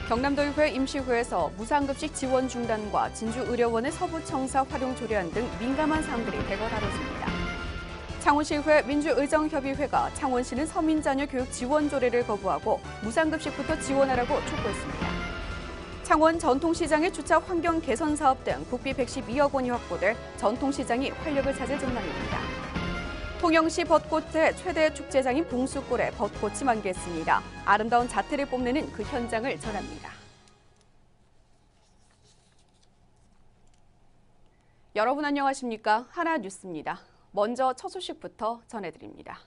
경남도의회 임시회에서 무상급식 지원 중단과 진주의료원의 서부청사 활용 조례안 등 민감한 사항들이 대거 다뤄집니다. 창원시의회 민주의정협의회가 창원시는 서민자녀 교육 지원 조례를 거부하고 무상급식부터 지원하라고 촉구했습니다. 창원 전통시장의 주차 환경 개선 사업 등 국비 112억 원이 확보돼 전통시장이 활력을 찾을 전망입니다. 통영시 벚꽃의 최대 축제장인 봉수골에 벚꽃이 만개했습니다. 아름다운 자태를 뽐내는 그 현장을 전합니다. 여러분 안녕하십니까? 하나뉴스입니다. 먼저 첫 소식부터 전해드립니다.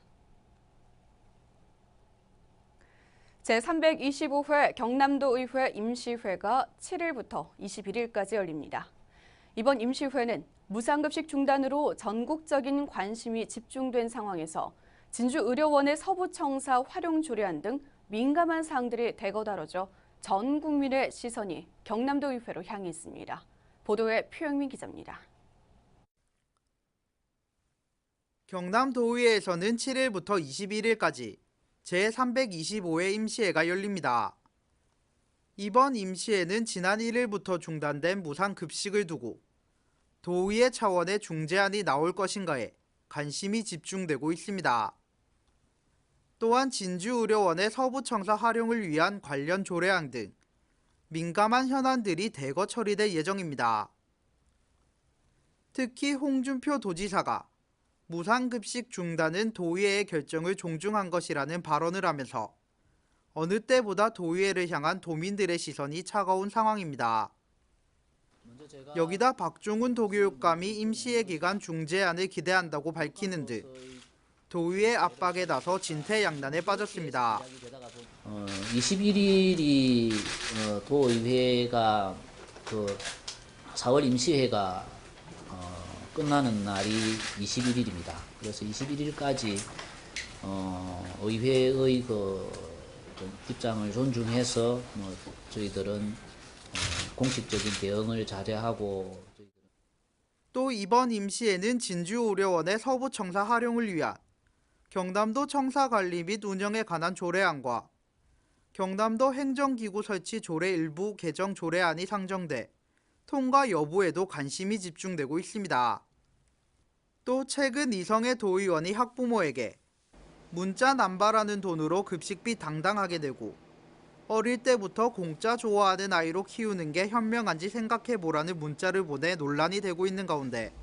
제325회 경남도의회 임시회가 7일부터 21일까지 열립니다. 이번 임시회는 무상급식 중단으로 전국적인 관심이 집중된 상황에서 진주의료원의 서부청사 활용 조례안 등 민감한 사항들이 대거 다뤄져 전 국민의 시선이 경남도의회로 향해 있습니다. 보도에 표영민 기자입니다. 경남도의회에서는 7일부터 21일까지 제325회 임시회가 열립니다. 이번 임시회는 지난 1일부터 중단된 무상급식을 두고 도의회 차원의 중재안이 나올 것인가에 관심이 집중되고 있습니다. 또한 진주의료원의 서부청사 활용을 위한 관련 조례안 등 민감한 현안들이 대거 처리될 예정입니다. 특히 홍준표 도지사가 무상급식 중단은 도의회의 결정을 존중한 것이라는 발언을 하면서 어느 때보다 도의회를 향한 도민들의 시선이 차가운 상황입니다. 여기다 박종훈 도교육감이 임시회 기간 중재안을 기대한다고 밝히는 듯 도의회 압박에 나서 진퇴양난에 빠졌습니다. 21일이 도의회가 4월 임시회가 끝나는 날이 21일입니다. 그래서 21일까지 의회의 입장을 존중해서 저희들은 공식적인 대응을 자제하고 또 이번 임시회는 진주의료원의 서부청사 활용을 위한 경남도 청사관리 및 운영에 관한 조례안과 경남도 행정기구 설치 조례 일부 개정 조례안이 상정돼 통과 여부에도 관심이 집중되고 있습니다. 또 최근 이성애 도의원이 학부모에게 문자 남발하는 돈으로 급식비 당당하게 내고 어릴 때부터 공짜 좋아하는 아이로 키우는 게 현명한지 생각해보라는 문자를 보내 논란이 되고 있는 가운데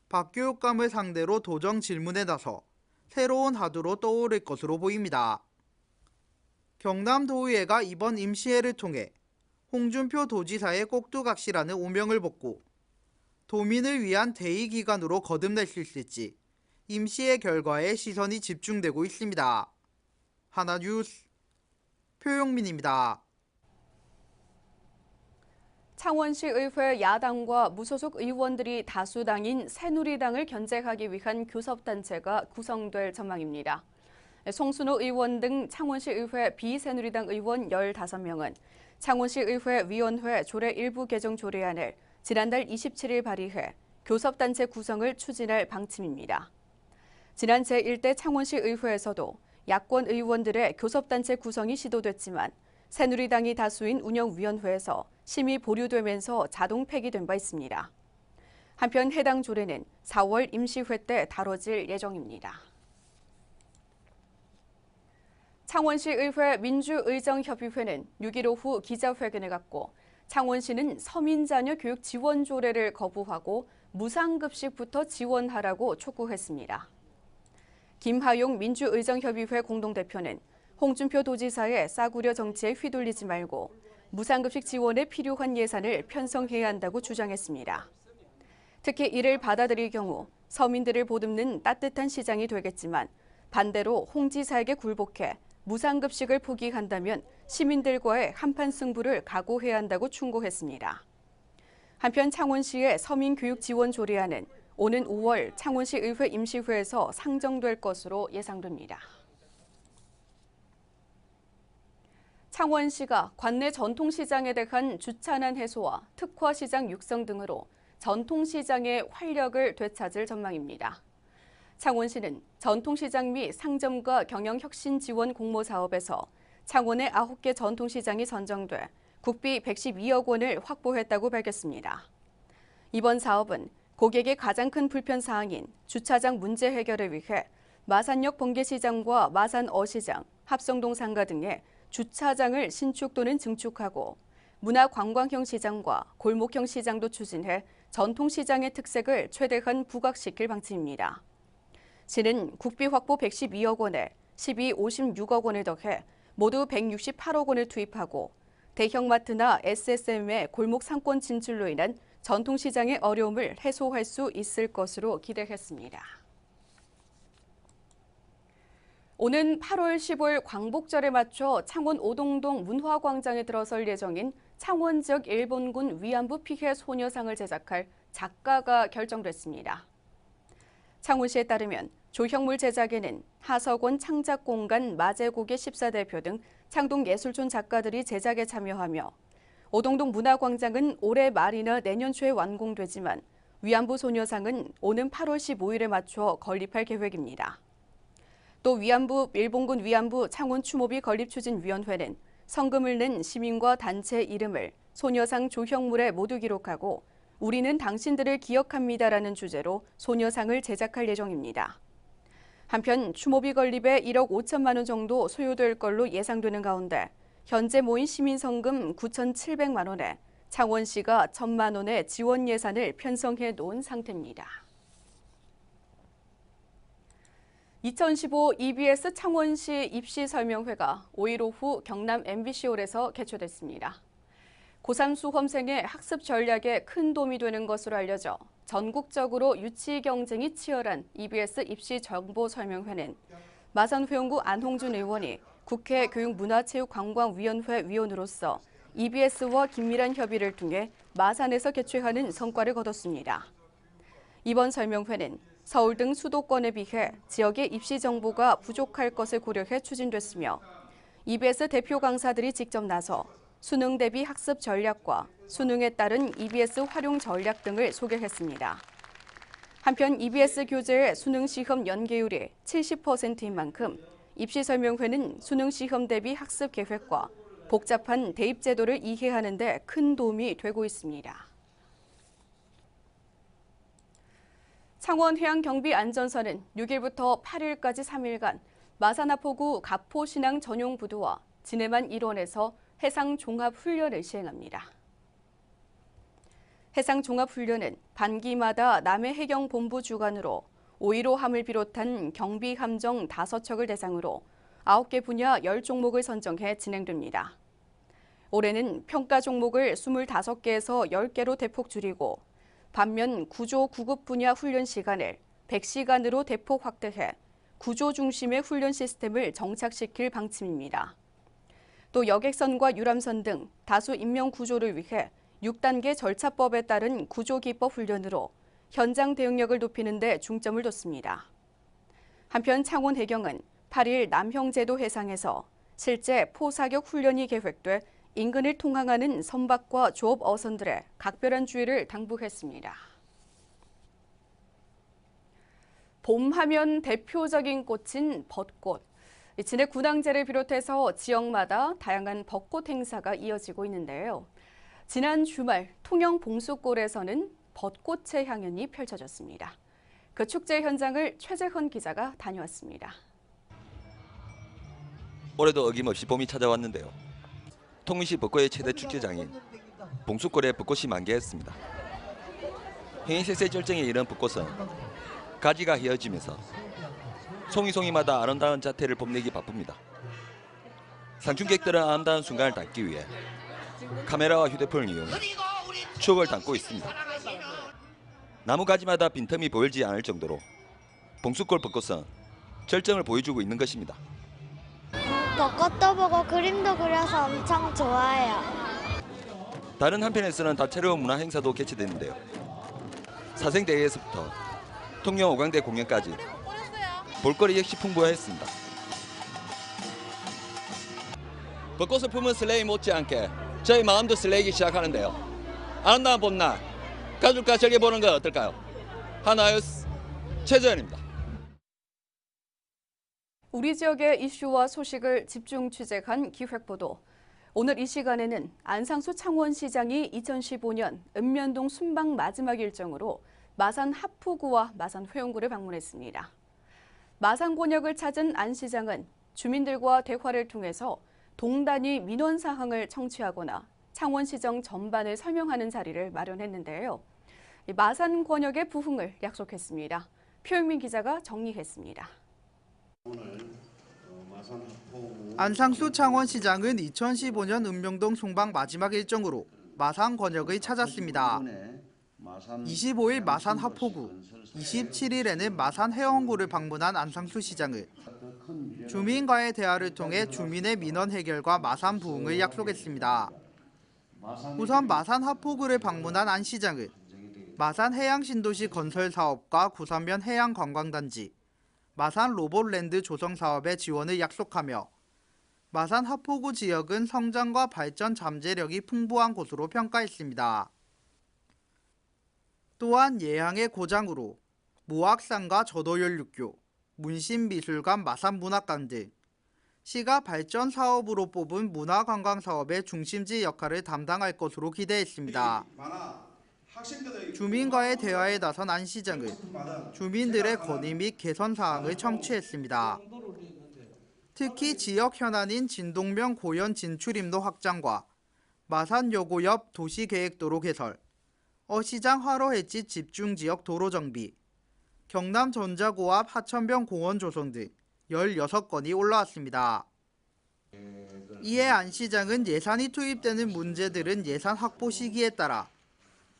박 교육감을 상대로 도정 질문에 나서 새로운 화두로 떠오를 것으로 보입니다. 경남도의회가 이번 임시회를 통해 홍준표 도지사의 꼭두각시라는 오명을 벗고 도민을 위한 대의기관으로 거듭낼 수 있을지 임시회 결과에 시선이 집중되고 있습니다. 하나뉴스 표용민입니다. 창원시 의회 야당과 무소속 의원들이 다수당인 새누리당을 견제하기 위한 교섭단체가 구성될 전망입니다. 송순호 의원 등 창원시 의회 비새누리당 의원 15명은 창원시 의회 위원회 조례 일부 개정 조례안을 지난달 27일 발의해 교섭단체 구성을 추진할 방침입니다. 지난 제1대 창원시 의회에서도 야권 의원들의 교섭단체 구성이 시도됐지만 새누리당이 다수인 운영위원회에서 심의 보류되면서 자동 폐기된 바 있습니다. 한편 해당 조례는 4월 임시회 때 다뤄질 예정입니다. 창원시 의회 민주의정협의회는 6일 오후 기자회견을 갖고 창원시는 서민자녀 교육 지원 조례를 거부하고 무상급식부터 지원하라고 촉구했습니다. 김하용 민주의정협의회 공동대표는 홍준표 도지사의 싸구려 정치에 휘둘리지 말고 무상급식 지원에 필요한 예산을 편성해야 한다고 주장했습니다. 특히 이를 받아들일 경우 서민들을 보듬는 따뜻한 시장이 되겠지만 반대로 홍 지사에게 굴복해 무상급식을 포기한다면 시민들과의 한판 승부를 각오해야 한다고 충고했습니다. 한편 창원시의 서민교육 지원 조례안은 오는 5월 창원시 의회 임시회에서 상정될 것으로 예상됩니다. 창원시가 관내 전통시장에 대한 주차난 해소와 특화시장 육성 등으로 전통시장의 활력을 되찾을 전망입니다. 창원시는 전통시장 및 상점과 경영혁신 지원 공모 사업에서 창원의 9개 전통시장이 선정돼 국비 112억 원을 확보했다고 밝혔습니다. 이번 사업은 고객의 가장 큰 불편사항인 주차장 문제 해결을 위해 마산역 번개시장과 마산 어시장, 합성동 상가 등의 주차장을 신축 또는 증축하고 문화관광형 시장과 골목형 시장도 추진해 전통시장의 특색을 최대한 부각시킬 방침입니다. 시는 국비 확보 112억 원에 56억 원을 더해 모두 168억 원을 투입하고 대형마트나 SSM의 골목 상권 진출로 인한 전통시장의 어려움을 해소할 수 있을 것으로 기대했습니다. 오는 8월 15일 광복절에 맞춰 창원 오동동 문화광장에 들어설 예정인 창원 지역 일본군 위안부 피해 소녀상을 제작할 작가가 결정됐습니다. 창원시에 따르면 조형물 제작에는 하석원 창작공간 마제고개 14대표 등 창동예술촌 작가들이 제작에 참여하며 오동동 문화광장은 올해 말이나 내년 초에 완공되지만 위안부 소녀상은 오는 8월 15일에 맞춰 건립할 계획입니다. 또 일본군 위안부 창원 추모비 건립추진위원회는 성금을 낸 시민과 단체 이름을 소녀상 조형물에 모두 기록하고 우리는 당신들을 기억합니다라는 주제로 소녀상을 제작할 예정입니다. 한편 추모비 건립에 1억 5천만 원 정도 소요될 걸로 예상되는 가운데 현재 모인 시민성금 9,700만 원에 창원시가 1,000만 원의 지원 예산을 편성해 놓은 상태입니다. 2015 EBS 창원시 입시 설명회가 5일 오후 경남 MBC홀에서 개최됐습니다. 고3 수험생의 학습 전략에 큰 도움이 되는 것으로 알려져 전국적으로 유치 경쟁이 치열한 EBS 입시 정보 설명회는 마산회원구 안홍준 의원이 국회 교육문화체육관광위원회 위원으로서 EBS와 긴밀한 협의를 통해 마산에서 개최하는 성과를 거뒀습니다. 이번 설명회는 서울 등 수도권에 비해 지역의 입시 정보가 부족할 것을 고려해 추진됐으며 EBS 대표 강사들이 직접 나서 수능 대비 학습 전략과 수능에 따른 EBS 활용 전략 등을 소개했습니다. 한편 EBS 교재의 수능 시험 연계율이 70%인 만큼 입시 설명회는 수능 시험 대비 학습 계획과 복잡한 대입 제도를 이해하는 데 큰 도움이 되고 있습니다. 창원 해양경비안전선은 6일부터 8일까지 3일간 마산하포구 가포신항 전용 부두와 진해만 일원에서 해상종합훈련을 시행합니다. 해상종합훈련은 반기마다 남해해경본부 주관으로 5.15함을 비롯한 경비함정 5척을 대상으로 9개 분야 10종목을 선정해 진행됩니다. 올해는 평가 종목을 25개에서 10개로 대폭 줄이고 반면 구조 구급 분야 훈련 시간을 100시간으로 대폭 확대해 구조 중심의 훈련 시스템을 정착시킬 방침입니다. 또 여객선과 유람선 등 다수 인명 구조를 위해 6단계 절차법에 따른 구조기법 훈련으로 현장 대응력을 높이는 데 중점을 뒀습니다. 한편 창원해경은 8일 남형제도 해상에서 실제 포사격 훈련이 계획돼 인근을 통항하는 선박과 조업 어선들의 각별한 주의를 당부했습니다. 봄하면 대표적인 꽃인 벚꽃. 진해 군항제를 비롯해서 지역마다 다양한 벚꽃 행사가 이어지고 있는데요. 지난 주말 통영 봉수골에서는 벚꽃의 향연이 펼쳐졌습니다. 그 축제 현장을 최재헌 기자가 다녀왔습니다. 올해도 어김없이 봄이 찾아왔는데요. 통영시 벚꽃의 최대 축제장인 봉수골에 벚꽃이 만개했습니다. 행인색색 절정에 이른 벚꽃은 가지가 휘어지면서 송이송이마다 아름다운 자태를 뽐내기 바쁩니다. 상춘객들은 아름다운 순간을 담기 위해 카메라와 휴대폰을 이용해 추억을 담고 있습니다. 나무 가지마다 빈틈이 보이지 않을 정도로 봉수골 벚꽃은 절정을 보여주고 있는 것입니다. 벚꽃도 보고 그림도 그려서 엄청 좋아해요. 다른 한편에서는 다채로운 문화 행사도 개최됐는데요. 사생대회에서부터 통영 오광대 공연까지 볼거리 역시 풍부했습니다. 벚꽃을 품은 슬레이 못지않게 저희 마음도 설레기 시작하는데요. 아름다운 봄날 가족과 즐겨보는 건 어떨까요? 하나유스 최재현입니다. 우리 지역의 이슈와 소식을 집중 취재한 기획보도. 오늘 이 시간에는 안상수 창원시장이 2015년 읍면동 순방 마지막 일정으로 마산 하포구와 마산 회원구를 방문했습니다. 마산 권역을 찾은 안 시장은 주민들과 대화를 통해서 동단위 민원 사항을 청취하거나 창원시정 전반을 설명하는 자리를 마련했는데요. 마산 권역의 부흥을 약속했습니다. 표영민 기자가 정리했습니다. 안상수 창원시장은 2015년 읍면동 순방 마지막 일정으로 마산 권역을 찾았습니다. 25일 마산 하포구, 27일에는 마산 해원구를 방문한 안상수 시장은 주민과의 대화를 통해 주민의 민원 해결과 마산 부흥을 약속했습니다. 우선 마산 하포구를 방문한 안 시장은 마산 해양신도시 건설 사업과 구산면 해양관광단지, 마산 로봇랜드 조성 사업의 지원을 약속하며 마산 하포구 지역은 성장과 발전 잠재력이 풍부한 곳으로 평가했습니다. 또한 예향의 고장으로 모악산과 저도연륙교, 문신미술관 마산문학관 등 시가 발전 사업으로 뽑은 문화관광 사업의 중심지 역할을 담당할 것으로 기대했습니다. 주민과의 대화에 나선 안 시장은 주민들의 건의 및 개선 사항을 청취했습니다. 특히 지역 현안인 진동면 고현 진출입로 확장과 마산여고 옆 도시계획도로 개설, 어시장 화로해짓 집중지역 도로 정비, 경남 전자고압 하천변 공원 조성 등 16건이 올라왔습니다. 이에 안 시장은 예산이 투입되는 문제들은 예산 확보 시기에 따라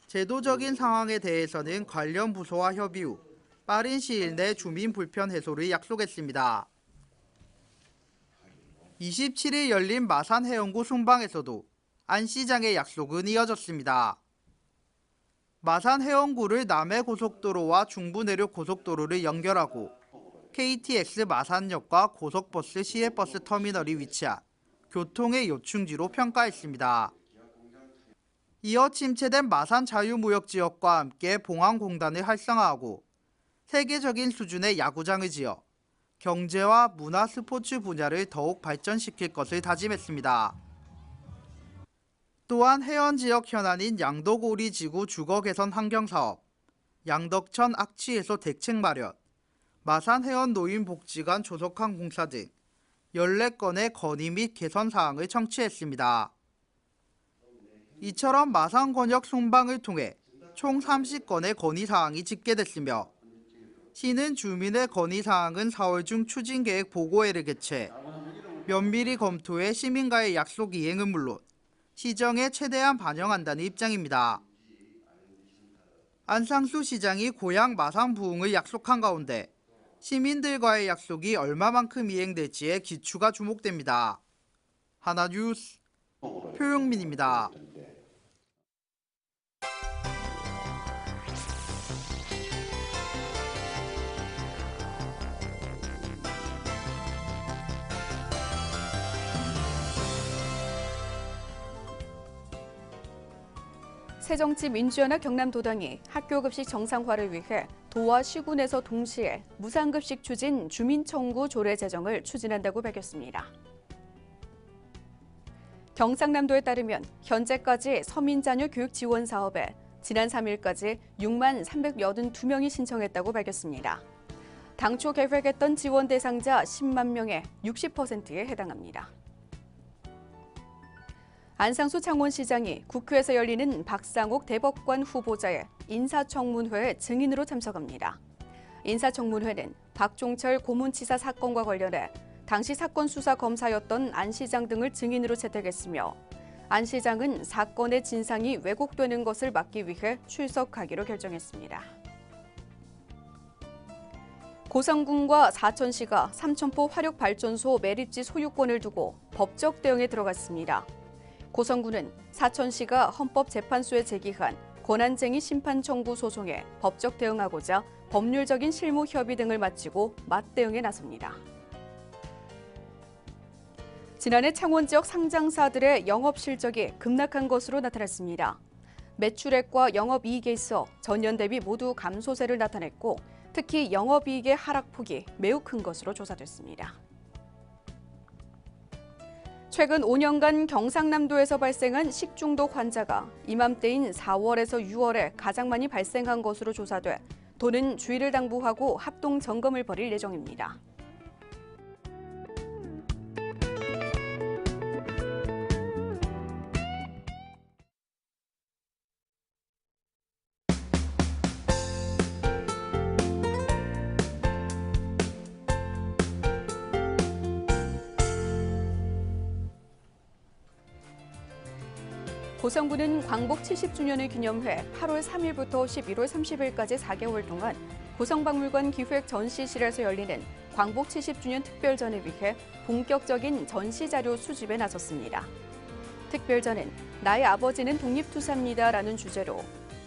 제도적인 상황에 대해서는 관련 부서와 협의 후 빠른 시일 내 주민 불편 해소를 약속했습니다. 27일 열린 마산 해원구 순방에서도 안 시장의 약속은 이어졌습니다. 마산 해원구를 남해고속도로와 중부내륙 고속도로를 연결하고 KTX 마산역과 고속버스 시외버스 터미널이 위치한 교통의 요충지로 평가했습니다. 이어 침체된 마산 자유무역지역과 함께 봉항공단을 활성화하고 세계적인 수준의 야구장을 지어 경제와 문화 스포츠 분야를 더욱 발전시킬 것을 다짐했습니다. 또한 해안지역 현안인 양덕오리 지구 주거 개선 환경사업, 양덕천 악취해소 대책 마련, 마산 해안 노인 복지관 조속한 공사 등 14건의 건의 및 개선 사항을 청취했습니다. 이처럼 마산 권역 순방을 통해 총 30건의 건의 사항이 집계됐으며 시는 주민의 건의 사항은 4월 중 추진계획 보고회를 개최 면밀히 검토해 시민과의 약속 이행은 물론 시정에 최대한 반영한다는 입장입니다. 안상수 시장이 고향 마산 부흥을 약속한 가운데 시민들과의 약속이 얼마만큼 이행될지에 기추가 주목됩니다. 하나뉴스 표영민입니다. 새정치민주연합 경남도당이 학교급식 정상화를 위해 도와 시군에서 동시에 무상급식 추진 주민청구 조례 제정을 추진한다고 밝혔습니다. 경상남도에 따르면 현재까지 서민자녀 교육 지원 사업에 지난 3일까지 6만 382명이 신청했다고 밝혔습니다. 당초 계획했던 지원 대상자 10만 명의 60%에 해당합니다. 안상수 창원시장이 국회에서 열리는 박상옥 대법관 후보자의 인사청문회에 증인으로 참석합니다. 인사청문회는 박종철 고문치사 사건과 관련해 당시 사건 수사 검사였던 안 시장 등을 증인으로 채택했으며 안 시장은 사건의 진상이 왜곡되는 것을 막기 위해 출석하기로 결정했습니다. 고성군과 사천시가 삼천포 화력발전소 매립지 소유권을 두고 법적 대응에 들어갔습니다. 고성군은 사천시가 헌법재판소에 제기한 권한쟁의 심판 청구 소송에 법적 대응하고자 법률적인 실무 협의 등을 마치고 맞대응에 나섭니다. 지난해 창원 지역 상장사들의 영업 실적이 급락한 것으로 나타났습니다. 매출액과 영업이익에 있어 전년 대비 모두 감소세를 나타냈고 특히 영업이익의 하락폭이 매우 큰 것으로 조사됐습니다. 최근 5년간 경상남도에서 발생한 식중독 환자가 이맘때인 4월에서 6월에 가장 많이 발생한 것으로 조사돼 도는 주의를 당부하고 합동 점검을 벌일 예정입니다. 고성군은 광복 70주년을 기념해 8월 3일부터 11월 30일까지 4개월 동안 고성박물관 기획 전시실에서 열리는 광복 70주년 특별전을 위해 본격적인 전시 자료 수집에 나섰습니다. 특별전은 나의 아버지는 독립투사입니다라는 주제로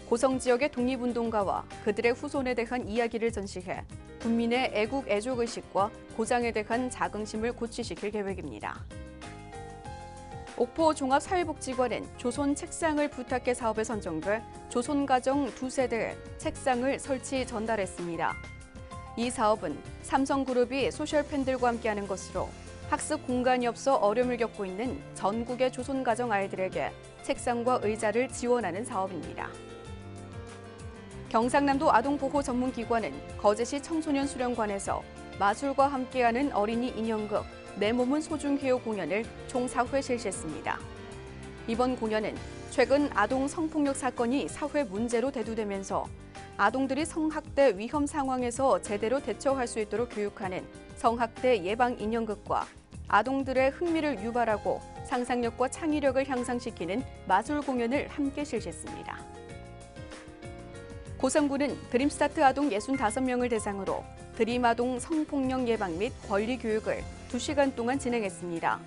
고성 지역의 독립운동가와 그들의 후손에 대한 이야기를 전시해 국민의 애국 애족의식과 고장에 대한 자긍심을 고취시킬 계획입니다. 옥포 종합사회복지관은 조선 책상을 부탁해 사업에 선정돼 조선가정 2세대에 책상을 설치 전달했습니다. 이 사업은 삼성그룹이 소셜팬들과 함께하는 것으로 학습 공간이 없어 어려움을 겪고 있는 전국의 조선가정 아이들에게 책상과 의자를 지원하는 사업입니다. 경상남도 아동보호 전문기관은 거제시 청소년수련관에서 마술과 함께하는 어린이 인형극 내 몸은 소중해요 공연을 총 4회 실시했습니다. 이번 공연은 최근 아동 성폭력 사건이 사회 문제로 대두되면서 아동들이 성학대 위험 상황에서 제대로 대처할 수 있도록 교육하는 성학대 예방 인형극과 아동들의 흥미를 유발하고 상상력과 창의력을 향상시키는 마술 공연을 함께 실시했습니다. 고성군은 드림스타트 아동 65명을 대상으로 드림 아동 성폭력 예방 및 권리 교육을 2시간 동안 진행했습니다.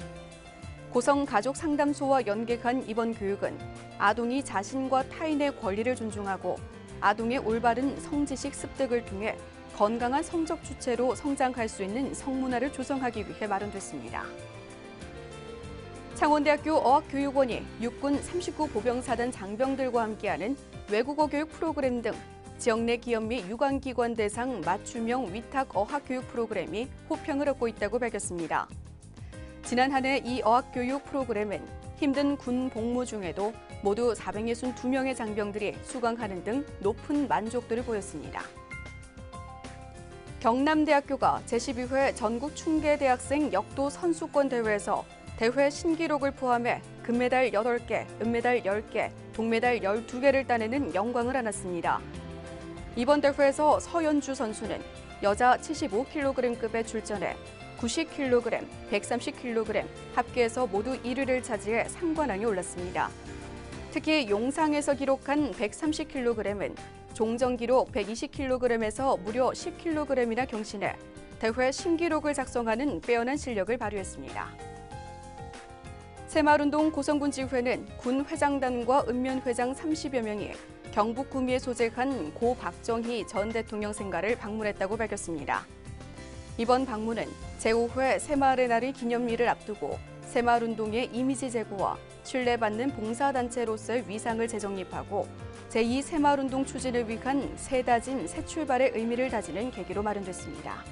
고성 가족 상담소와 연계한 이번 교육은 아동이 자신과 타인의 권리를 존중하고 아동의 올바른 성지식 습득을 통해 건강한 성적 주체로 성장할 수 있는 성문화를 조성하기 위해 마련됐습니다. 창원대학교 어학교육원이 육군 39 보병사단 장병들과 함께하는 외국어 교육 프로그램 등 지역 내 기업 및 유관기관 대상 맞춤형 위탁 어학교육 프로그램이 호평을 얻고 있다고 밝혔습니다. 지난 한 해 이 어학교육 프로그램은 힘든 군 복무 중에도 모두 462명의 장병들이 수강하는 등 높은 만족도를 보였습니다. 경남대학교가 제12회 전국 충계대학생 역도 선수권 대회에서 대회 신기록을 포함해 금메달 8개, 은메달 10개, 동메달 12개를 따내는 영광을 안았습니다. 이번 대회에서 서연주 선수는 여자 75kg급에 출전해 90kg, 130kg 합계에서 모두 1위를 차지해 상관왕에 올랐습니다. 특히 용상에서 기록한 130kg은 종전 기록 120kg에서 무려 10kg이나 경신해 대회 신기록을 작성하는 빼어난 실력을 발휘했습니다. 새마을운동 고성군지회는 군 회장단과 읍면회장 30여 명이 경북 구미에 소재한 고 박정희 전 대통령 생가를 방문했다고 밝혔습니다. 이번 방문은 제5회 새마을의 날의 기념일을 앞두고 새마을운동의 이미지 제고와 신뢰받는 봉사단체로서의 위상을 재정립하고 제2 새마을운동 추진을 위한 새 다짐, 새 출발의 의미를 다지는 계기로 마련됐습니다.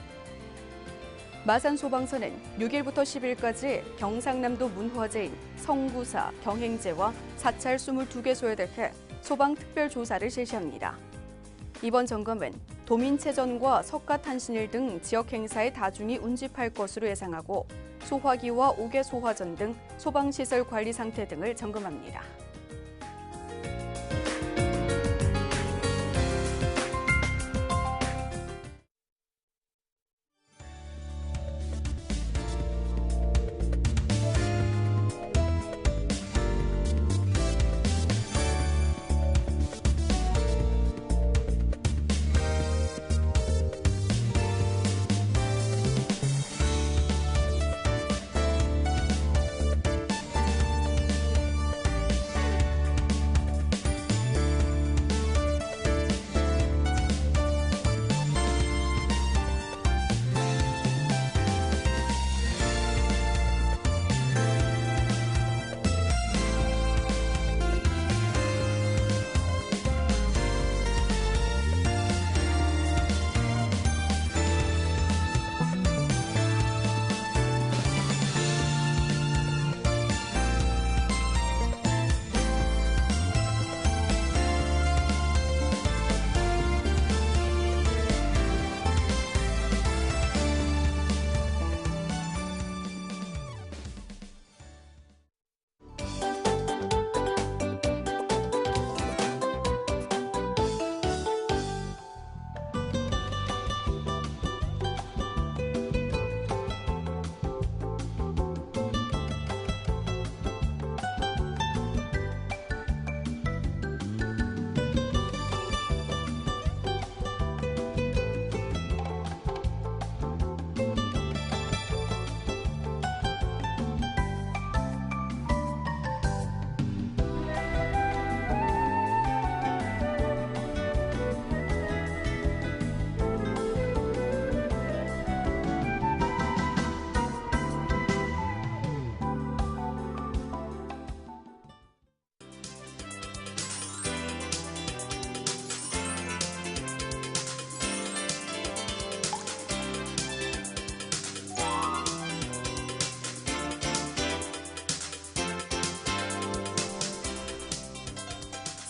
마산소방서는 6일부터 10일까지 경상남도 문화재인 성구사, 경행제와 사찰 22개소에 대해 소방특별조사를 실시합니다. 이번 점검은 도민체전과 석가탄신일 등 지역 행사에 다중이 운집할 것으로 예상하고 소화기와 옥외소화전 등 소방시설 관리 상태 등을 점검합니다.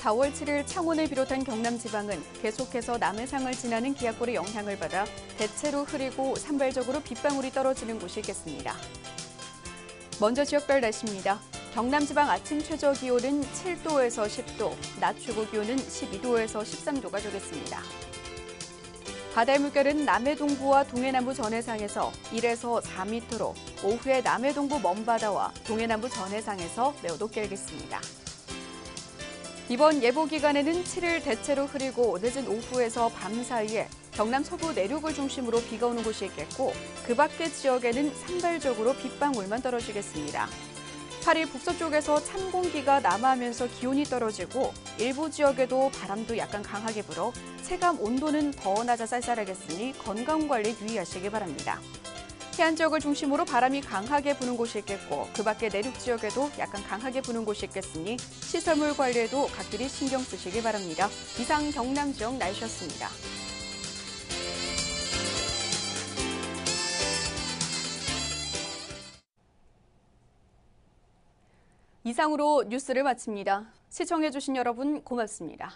4월 7일 창원을 비롯한 경남 지방은 계속해서 남해상을 지나는 기압골의 영향을 받아 대체로 흐리고 산발적으로 빗방울이 떨어지는 곳이 있겠습니다. 먼저 지역별 날씨입니다. 경남 지방 아침 최저 기온은 7도에서 10도, 낮 최고 기온은 12도에서 13도가 되겠습니다. 바다의 물결은 남해동부와 동해남부 전해상에서 1에서 4m로, 오후에 남해동부 먼바다와 동해남부 전해상에서 매우 높게 일겠습니다. 이번 예보 기간에는 7일 대체로 흐리고 늦은 오후에서 밤 사이에 경남 서부 내륙을 중심으로 비가 오는 곳이 있겠고 그 밖의 지역에는 산발적으로 빗방울만 떨어지겠습니다. 8일 북서쪽에서 찬 공기가 남하하면서 기온이 떨어지고 일부 지역에도 바람도 약간 강하게 불어 체감 온도는 더 낮아 쌀쌀하겠으니 건강관리 유의하시기 바랍니다. 해안 지역을 중심으로 바람이 강하게 부는 곳이 있겠고 그 밖의 내륙 지역에도 약간 강하게 부는 곳이 있겠으니 시설물 관리에도 각별히 신경 쓰시기 바랍니다. 이상 경남 지역 날씨였습니다. 이상으로 뉴스를 마칩니다. 시청해주신 여러분 고맙습니다.